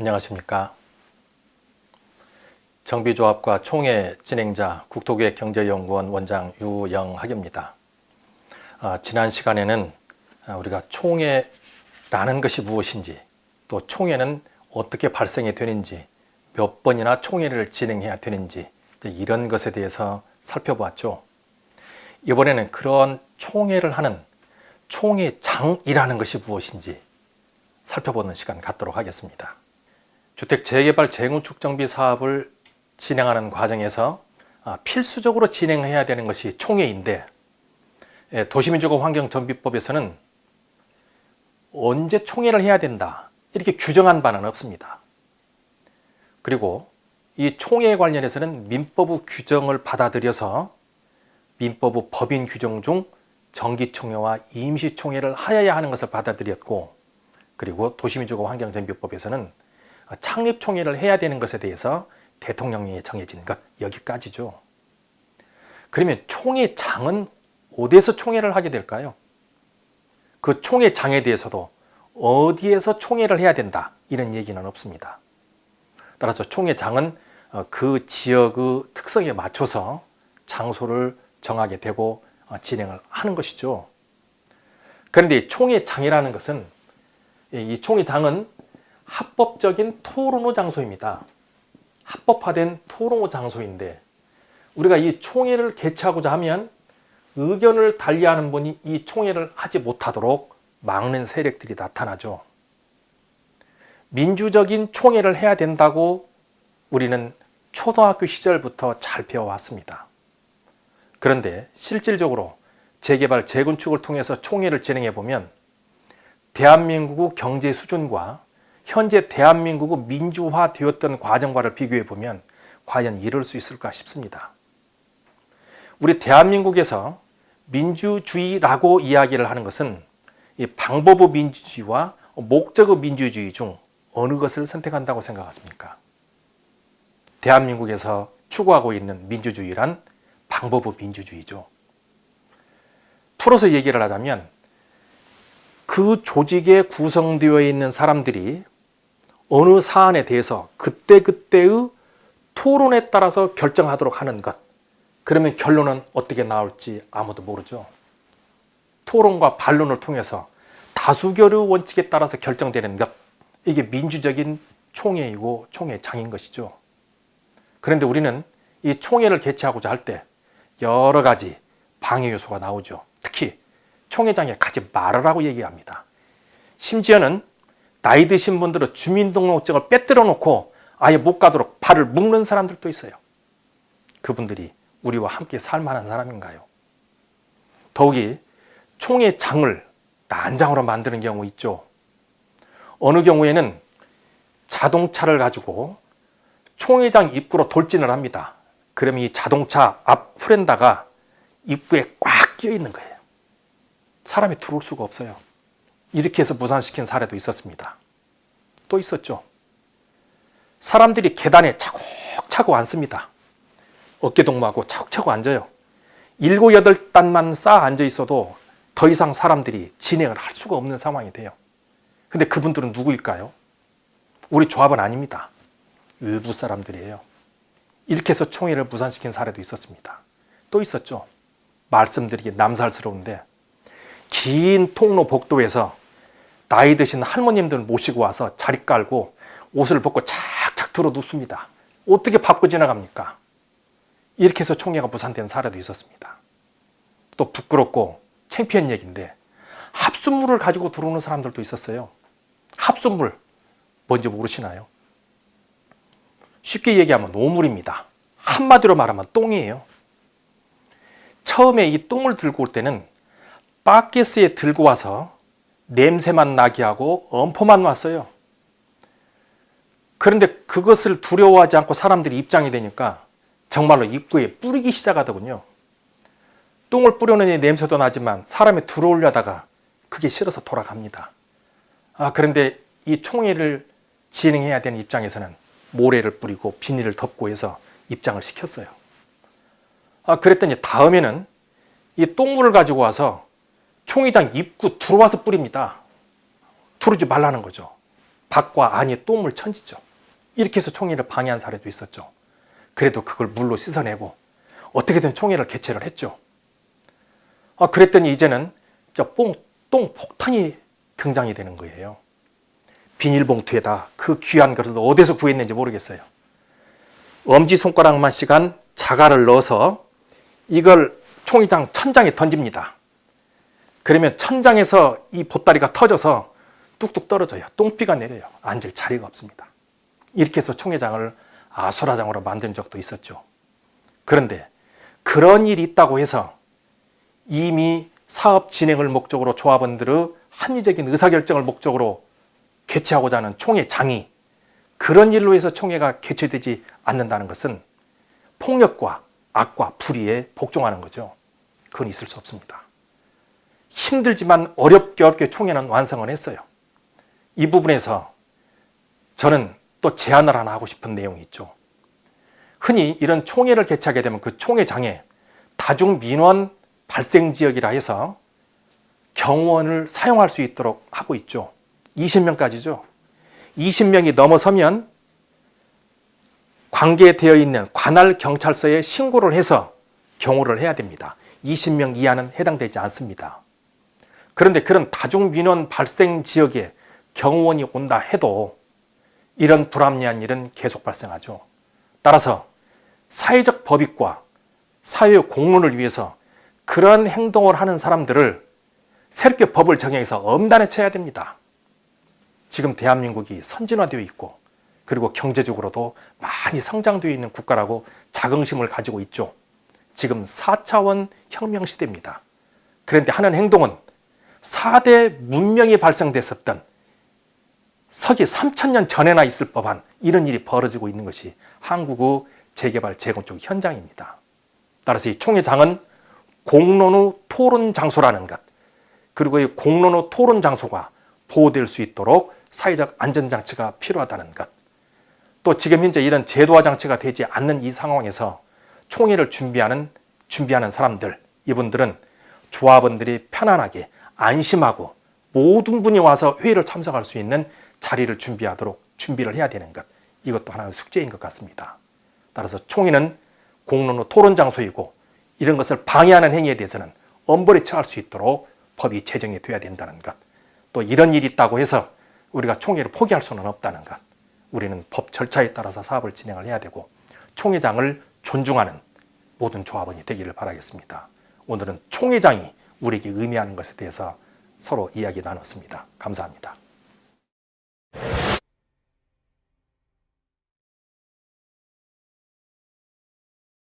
안녕하십니까. 정비조합과 총회 진행자 국토계획경제연구원 원장 유영학입니다. 지난 시간에는 우리가 총회라는 것이 무엇인지, 또 총회는 어떻게 발생이 되는지, 몇 번이나 총회를 진행해야 되는지, 이런 것에 대해서 살펴보았죠. 이번에는 그런 총회를 하는 총회장이라는 것이 무엇인지 살펴보는 시간 갖도록 하겠습니다. 주택 재개발 재건축 정비 사업을 진행하는 과정에서 필수적으로 진행해야 되는 것이 총회인데, 도시민주공업환경정비법에서는 언제 총회를 해야 된다 이렇게 규정한 바는 없습니다. 그리고 이 총회에 관련해서는 민법의 규정을 받아들여서 민법의 법인 규정 중 정기총회와 임시총회를 하여야 하는 것을 받아들였고, 그리고 도시민주공업환경정비법에서는 창립총회를 해야 되는 것에 대해서 대통령령에 정해진 것, 여기까지죠. 그러면 총회장은 어디에서 총회를 하게 될까요? 그 총회장에 대해서도 어디에서 총회를 해야 된다 이런 얘기는 없습니다. 따라서 총회장은 그 지역의 특성에 맞춰서 장소를 정하게 되고 진행을 하는 것이죠. 그런데 총회장이라는 것은, 이 총회장은 합법적인 토론의 장소입니다. 합법화된 토론의 장소인데, 우리가 이 총회를 개최하고자 하면 의견을 달리하는 분이 이 총회를 하지 못하도록 막는 세력들이 나타나죠. 민주적인 총회를 해야 된다고 우리는 초등학교 시절부터 잘 배워왔습니다. 그런데 실질적으로 재개발, 재건축을 통해서 총회를 진행해 보면 대한민국의 경제 수준과 현재 대한민국의 민주화되었던 과정과를 비교해 보면 과연 이럴 수 있을까 싶습니다. 우리 대한민국에서 민주주의라고 이야기를 하는 것은 이 방법의 민주주의와 목적의 민주주의 중 어느 것을 선택한다고 생각하십니까? 대한민국에서 추구하고 있는 민주주의란 방법의 민주주의죠. 풀어서 얘기를 하자면, 그 조직에 구성되어 있는 사람들이 어느 사안에 대해서 그때그때의 토론에 따라서 결정하도록 하는 것. 그러면 결론은 어떻게 나올지 아무도 모르죠. 토론과 반론을 통해서 다수결의 원칙에 따라서 결정되는 것. 이게 민주적인 총회이고 총회장인 것이죠. 그런데 우리는 이 총회를 개최하고자 할 때 여러 가지 방해 요소가 나오죠. 특히 총회장에 가지 말으라고 얘기합니다. 심지어는 나이 드신 분들은 주민등록증을 빼뜨려 놓고 아예 못 가도록 발을 묶는 사람들도 있어요. 그분들이 우리와 함께 살만한 사람인가요? 더욱이 총회장을 난장으로 만드는 경우 있죠. 어느 경우에는 자동차를 가지고 총회장 입구로 돌진을 합니다. 그러면 이 자동차 앞 프렌다가 입구에 꽉 끼어 있는 거예요. 사람이 들어올 수가 없어요. 이렇게 해서 무산시킨 사례도 있었습니다. 또 있었죠. 사람들이 계단에 차곡차곡 앉습니다. 어깨동무하고 차곡차곡 앉아요. 7, 8단만 쌓아 앉아 있어도 더 이상 사람들이 진행을 할 수가 없는 상황이 돼요. 근데 그분들은 누구일까요? 우리 조합은 아닙니다. 외부 사람들이에요. 이렇게 해서 총회를 무산시킨 사례도 있었습니다. 또 있었죠. 말씀드리기 남살스러운데, 긴 통로 복도에서 나이 드신 할머님들 모시고 와서 자리 깔고 옷을 벗고 착착 들어 눕습니다. 어떻게 밟고 지나갑니까? 이렇게 해서 총회가 무산된 사례도 있었습니다. 또 부끄럽고 창피한 얘기인데, 합수물을 가지고 들어오는 사람들도 있었어요. 합수물 뭔지 모르시나요? 쉽게 얘기하면 노물입니다. 한마디로 말하면 똥이에요. 처음에 이 똥을 들고 올 때는 바켓에 들고 와서 냄새만 나게 하고 엄포만 왔어요. 그런데 그것을 두려워하지 않고 사람들이 입장이 되니까 정말로 입구에 뿌리기 시작하더군요. 똥을 뿌려놓으니 냄새도 나지만 사람이 들어오려다가 그게 싫어서 돌아갑니다. 그런데 이 총회를 진행해야 되는 입장에서는 모래를 뿌리고 비닐을 덮고 해서 입장을 시켰어요. 그랬더니 다음에는 이 똥물을 가지고 와서 총회장 입구 들어와서 뿌립니다. 들어오지 말라는 거죠. 밖과 안이 똥물천지죠. 이렇게 해서 총회를 방해한 사례도 있었죠. 그래도 그걸 물로 씻어내고 어떻게든 총회를 개최를 했죠. 그랬더니 이제는 똥 폭탄이 등장이 되는 거예요. 비닐봉투에다 그 귀한 것을 어디서 구했는지 모르겠어요. 엄지손가락만 시간 자갈을 넣어서 이걸 총회장 천장에 던집니다. 그러면 천장에서 이 보따리가 터져서 뚝뚝 떨어져요. 똥비가 내려요. 앉을 자리가 없습니다. 이렇게 해서 총회장을 아수라장으로 만든 적도 있었죠. 그런데 그런 일이 있다고 해서 이미 사업 진행을 목적으로 조합원들의 합리적인 의사결정을 목적으로 개최하고자 하는 총회장이 그런 일로 해서 총회가 개최되지 않는다는 것은 폭력과 악과 불의에 복종하는 거죠. 그건 있을 수 없습니다. 힘들지만 어렵게 총회는 완성을 했어요. 이 부분에서 저는 또 제안을 하나 하고 싶은 내용이 있죠. 흔히 이런 총회를 개최하게 되면 그 총회장에 다중민원 발생지역이라 해서 경호원을 사용할 수 있도록 하고 있죠. 20명까지죠. 20명이 넘어서면 관계되어 있는 관할 경찰서에 신고를 해서 경호를 해야 됩니다. 20명 이하는 해당되지 않습니다. 그런데 그런 다중민원 발생 지역에 경호원이 온다 해도 이런 불합리한 일은 계속 발생하죠. 따라서 사회적 법익과 사회 공론을 위해서 그런 행동을 하는 사람들을 새롭게 법을 정해서 엄단에 쳐야 됩니다. 지금 대한민국이 선진화되어 있고 그리고 경제적으로도 많이 성장되어 있는 국가라고 자긍심을 가지고 있죠. 지금 4차원 혁명 시대입니다. 그런데 하는 행동은 4대 문명이 발생됐었던 서기 3000년 전에나 있을 법한 이런 일이 벌어지고 있는 것이 한국의 재개발 재건축 현장입니다. 따라서 이 총회장은 공론 후 토론 장소라는 것, 그리고 이 공론 후 토론 장소가 보호될 수 있도록 사회적 안전장치가 필요하다는 것, 또 지금 현재 이런 제도화 장치가 되지 않는 이 상황에서 총회를 준비하는 사람들, 이분들은 조합원들이 편안하게 안심하고 모든 분이 와서 회의를 참석할 수 있는 자리를 준비를 해야 되는 것, 이것도 하나의 숙제인 것 같습니다. 따라서 총회는 공론 후 토론 장소이고 이런 것을 방해하는 행위에 대해서는 엄벌에 처할 수 있도록 법이 제정이 돼야 된다는 것, 또 이런 일이 있다고 해서 우리가 총회를 포기할 수는 없다는 것, 우리는 법 절차에 따라서 사업을 진행을 해야 되고 총회장을 존중하는 모든 조합원이 되기를 바라겠습니다. 오늘은 총회장이 우리에게 의미하는 것에 대해서 서로 이야기 나눴습니다. 감사합니다.